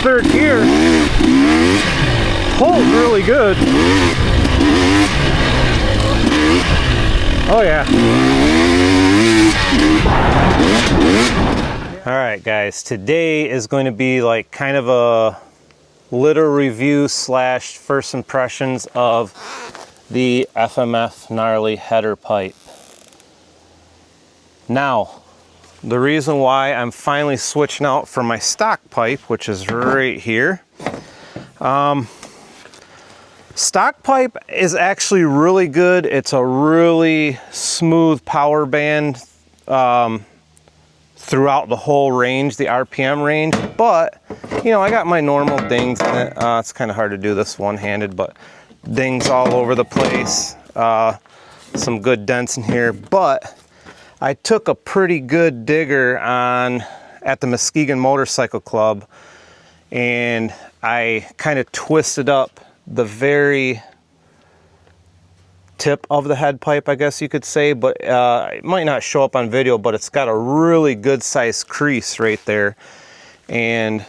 third gear. Pulls really good. Oh yeah. All right guys, today is going to be like kind of a little review slash first impressions of the FMF gnarly header pipe. Now, the reason why I'm finally switching out for my stock pipe, which is right here. Stock pipe is actually really good. It's a really smooth power band throughout the whole range, the RPM range. But, you know, I got my normal dings in it. It's kind of hard to do this one-handed, but dings all over the place. Some good dents in here. But I took a pretty good digger at the Muskegon Motorcycle Club, and I kind of twisted up the very tip of the head pipe, I guess you could say, but it might not show up on video, but it's got a really good sized crease right there. And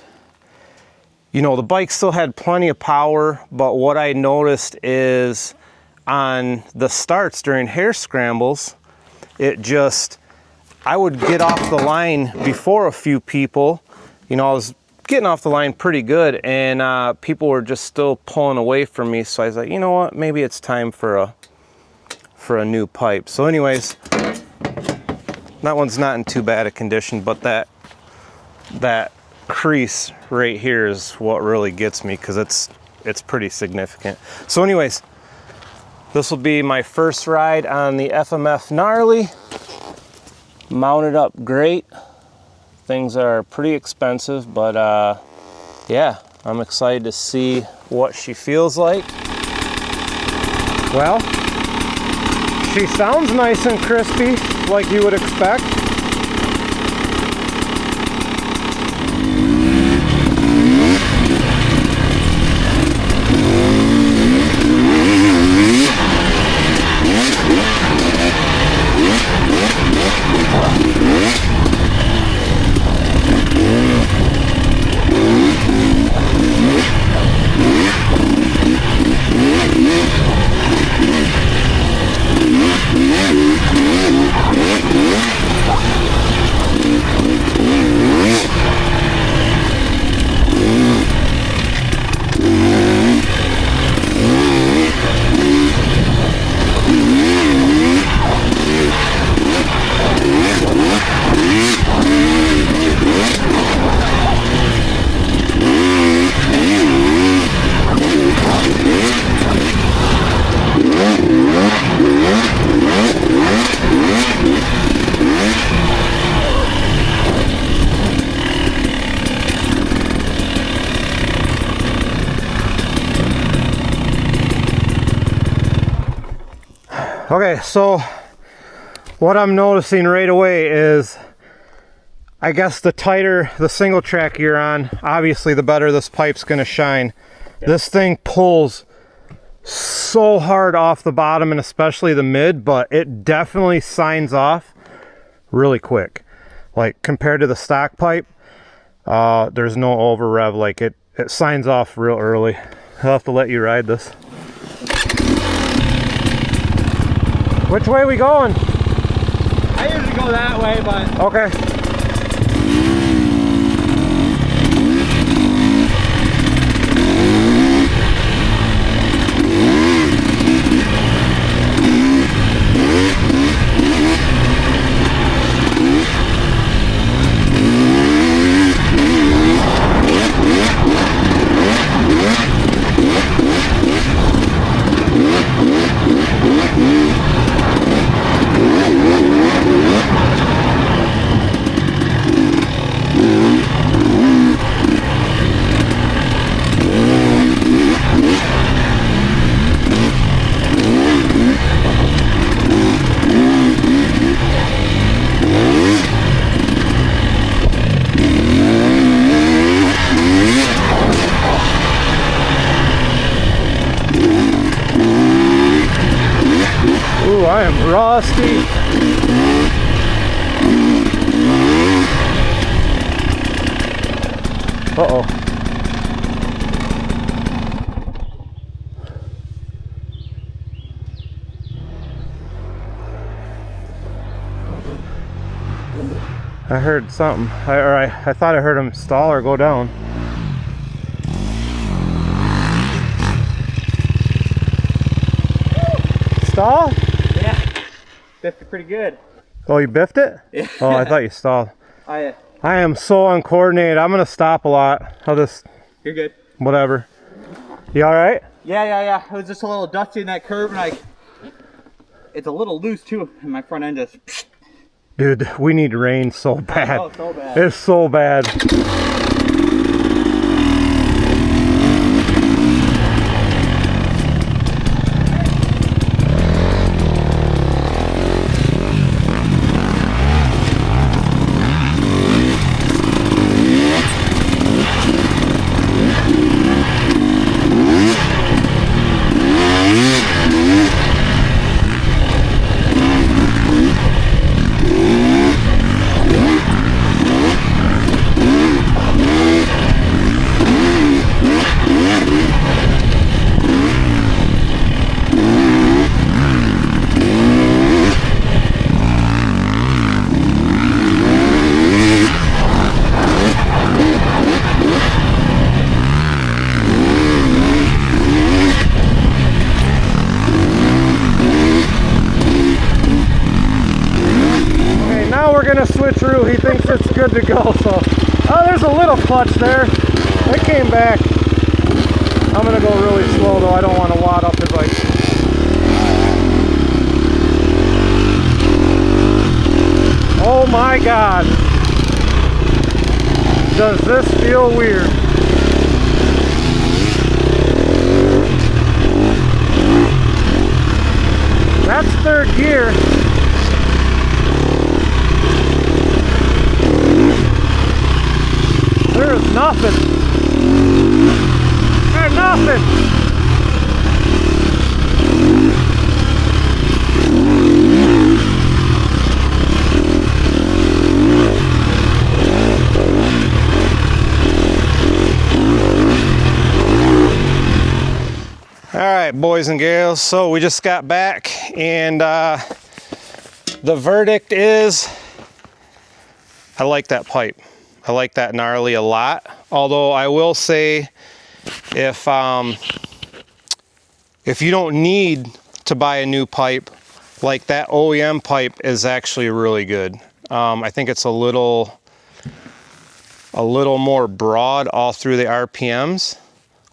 you know, the bike still had plenty of power, but what I noticed is on the starts during hare scrambles, I would get off the line before a few people. You know, I was getting off the line pretty good, and people were just still pulling away from me. So I was like, you know what, maybe it's time for a new pipe. So anyways, that one's not in too bad a condition, but that crease right here is what really gets me, because it's pretty significant. So anyways, this will be my first ride on the FMF Gnarly. Mounted up great. Things are pretty expensive, but yeah, I'm excited to see what she feels like. Well, she sounds nice and crispy, like you would expect. Okay, so what I'm noticing right away is, I guess the tighter the single track you're on, obviously the better this pipe's gonna shine. Yep. This thing pulls so hard off the bottom and especially the mid, but it definitely signs off really quick. Like compared to the stock pipe, there's no over rev. Like it signs off real early. I'll have to let you ride this. Which way are we going? I usually go that way, but... Okay. Ooh, I am rusty. Uh-oh. I heard something. I thought I heard him stall or go down. Stall? Yeah, biffed it pretty good. Oh, you biffed it? Yeah. Oh, I thought you stalled. I I am so uncoordinated. I'm gonna stop a lot. I'll just, You're good. whatever. You all right? Yeah. It was just a little dusty in that curve, and it's a little loose too, and my front end just. Dude, we need rain so bad. Oh, so bad. It's so bad. Switcheroo, he thinks it's good to go. So, oh, there's a little clutch there. It came back. I'm gonna go really slow though. I don't want to wad up his bike. Oh my God! Does this feel weird? That's third gear. There's nothing. There's nothing. All right, boys and girls. So we just got back, and the verdict is, I like that pipe. I like that gnarly a lot. Although I will say, if you don't need to buy a new pipe, like that OEM pipe is actually really good. I think it's a little more broad all through the RPMs,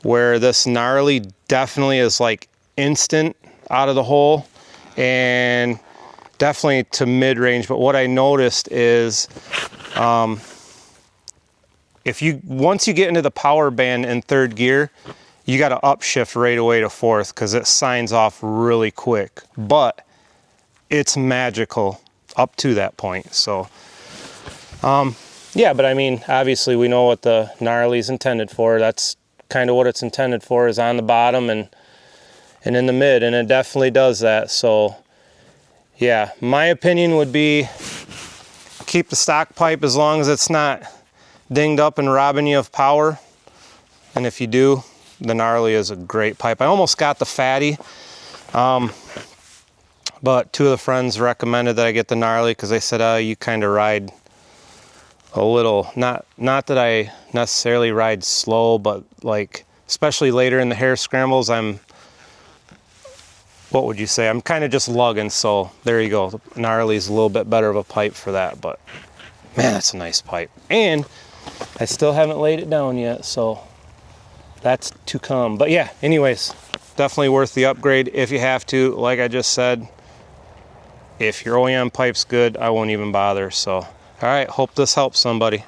where this gnarly definitely is like instant out of the hole and definitely to mid-range. But what I noticed is, once you get into the power band in third gear, you got to upshift right away to fourth because it signs off really quick. But it's magical up to that point. So, yeah, but I mean, obviously we know what the gnarly is intended for. That's kind of what it's intended for, is on the bottom and in the mid, and it definitely does that. So, yeah, my opinion would be keep the stock pipe as long as it's not dinged up and robbing you of power. And if you do, the gnarly is a great pipe. I almost got the fatty, but two of the friends recommended that I get the gnarly because they said, you kind of ride a little, not that I necessarily ride slow, but like, especially later in the hare scrambles, what would you say? I'm kind of just lugging, so there you go. The gnarly is a little bit better of a pipe for that, but man, that's a nice pipe. And I still haven't laid it down yet, so that's to come. But yeah, anyways, definitely worth the upgrade if you have to. Like I just said, if your OEM pipe's good, I won't even bother. So, all right, hope this helps somebody.